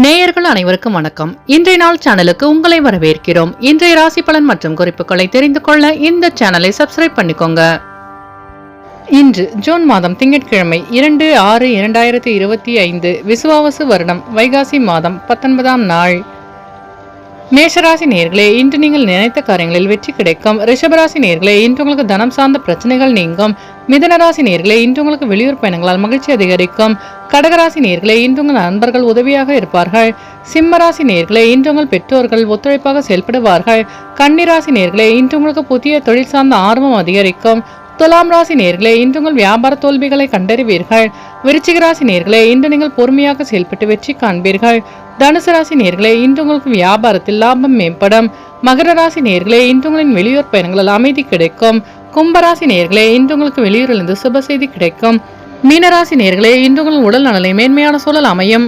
நேயர்கள் அனைவருக்கும் வணக்கம். இன்றைய நாள் சேனலுக்கு உங்களை வரவேற்கிறோம். இன்றைய ராசி பலன் மற்றும் குறிப்புகளை தெரிந்து கொள்ள இந்த சேனலை சப்ஸ்கிரைப் பண்ணிக்கோங்க. இன்று ஜூன் மாதம் திங்கட்கிழமை 2/6/2025 விசுவாவசு வருடம் வைகாசி மாதம் 19ஆம் நாள். மேஷராசி நேயர்களே, இன்று நீங்கள் நினைத்த காரியங்களில் வெற்றி கிடைக்கும். ரிஷபராசி நேயர்களே, இன்று உங்களுக்கு தனம் சார்ந்த பிரச்சனைகள் நீங்கும். மிதனராசி நேயர்களே, இன்று உங்களுக்கு வெளியூர் பயணங்களால் மகிழ்ச்சி அதிகரிக்கும். கடகராசி நேயர்களே, இன்று உங்கள் நண்பர்கள் உதவியாக இருப்பார்கள். சிம்மராசி நேயர்களே, இன்று உங்கள் பெற்றோர்கள் ஒத்துழைப்பாக செயல்படுவார்கள். கன்னிராசி நேயர்களே, இன்று உங்களுக்கு புதிய தொழில் சார்ந்த ஆர்வம் அதிகரிக்கும். துலாம் ராசி நேயர்களே, இன்று உங்கள் வியாபார தோல்விகளை கண்டறிவீர்கள். விருச்சிக ராசி நேயர்களே, இன்று நீங்கள் பொறுமையாக செயல்பட்டு வெற்றி காண்பீர்கள். தனுசு ராசி நேயர்களே, இன்று உங்களுக்கு வியாபாரத்தில் லாபம் மேம்படும். மகர ராசி நேயர்களே, இன்று உங்களின் வெளியூர் பயணங்களால் அமைதி கிடைக்கும். கும்பராசி நேயர்களே, இன்று உங்களுக்கு வெளியூரிலிருந்து சுப செய்தி கிடைக்கும். மீனராசி நேயர்களே, இன்று உங்கள் உடல் நலனை மேன்மையான சூழல் அமையும்.